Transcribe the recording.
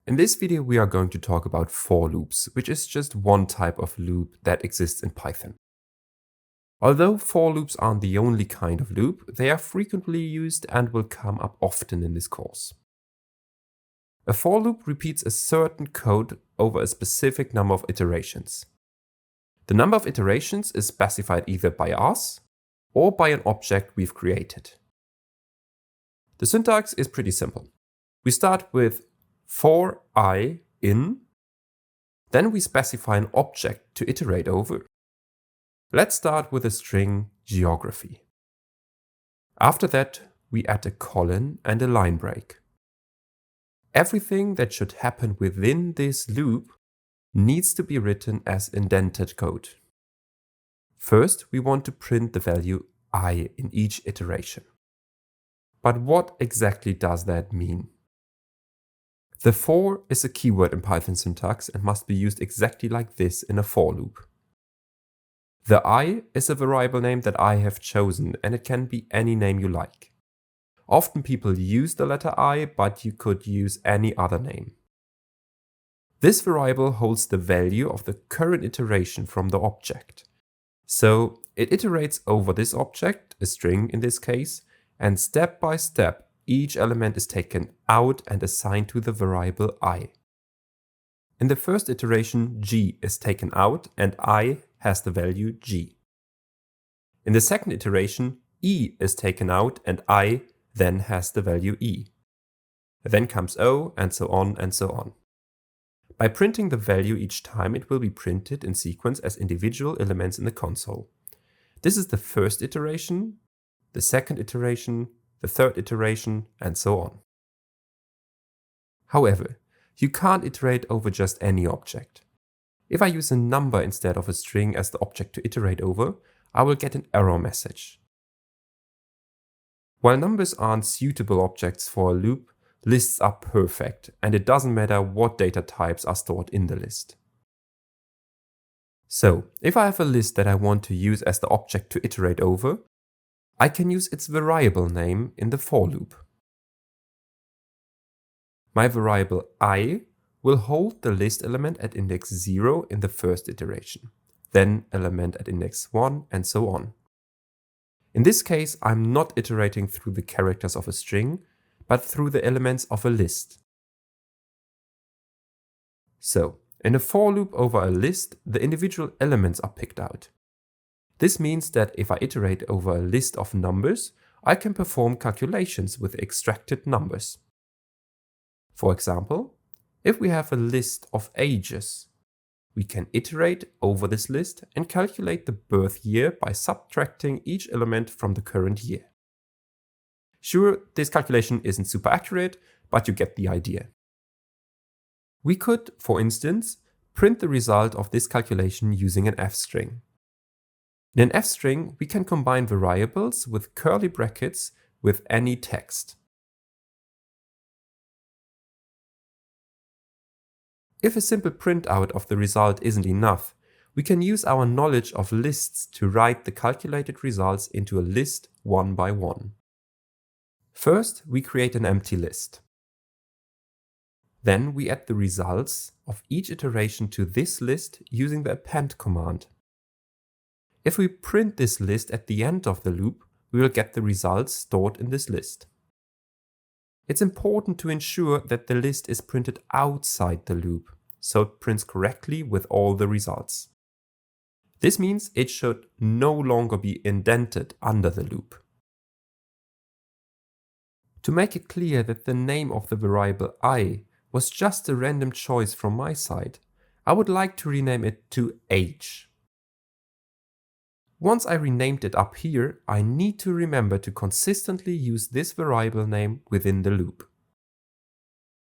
In this video we are going to talk about for loops, which is just one type of loop that exists in Python. Although for loops aren't the only kind of loop, they are frequently used and will come up often in this course. A for loop repeats a certain code over a specific number of iterations. The number of iterations is specified either by us or by an object we've created. The syntax is pretty simple. We start with for I in, then we specify an object to iterate over. Let's start with the string geography. After that, we add a colon and a line break. Everything that should happen within this loop needs to be written as indented code. First, we want to print the value I in each iteration. But what exactly does that mean? The for is a keyword in Python syntax and must be used exactly like this in a for loop. The I is a variable name that I have chosen, and it can be any name you like. Often people use the letter I, but you could use any other name. This variable holds the value of the current iteration from the object. So it iterates over this object, a string in this case, and step by step each element is taken out and assigned to the variable I. In the first iteration, G is taken out and I has the value G. In the second iteration, E is taken out and I then has the value E. Then comes O, and so on and so on. By printing the value each time, it will be printed in sequence as individual elements in the console. This is the first iteration, the second iteration, the third iteration, and so on. However, you can't iterate over just any object. If I use a number instead of a string as the object to iterate over, I will get an error message. While numbers aren't suitable objects for a loop, lists are perfect, and it doesn't matter what data types are stored in the list. So, if I have a list that I want to use as the object to iterate over, I can use its variable name in the for loop. My variable I will hold the list element at index 0 in the first iteration, then element at index 1, and so on. In this case, I'm not iterating through the characters of a string, but through the elements of a list. So, in a for loop over a list, the individual elements are picked out. This means that if I iterate over a list of numbers, I can perform calculations with extracted numbers. For example, if we have a list of ages, we can iterate over this list and calculate the birth year by subtracting each element from the current year. Sure, this calculation isn't super accurate, but you get the idea. We could, for instance, print the result of this calculation using an f string. In an f string, we can combine variables with curly brackets with any text. If a simple printout of the result isn't enough, we can use our knowledge of lists to write the calculated results into a list one by one. First, we create an empty list. Then we add the results of each iteration to this list using the append command. If we print this list at the end of the loop, we will get the results stored in this list. It's important to ensure that the list is printed outside the loop, so it prints correctly with all the results. This means it should no longer be indented under the loop. To make it clear that the name of the variable I was just a random choice from my side, I would like to rename it to age. Once I renamed it up here, I need to remember to consistently use this variable name within the loop.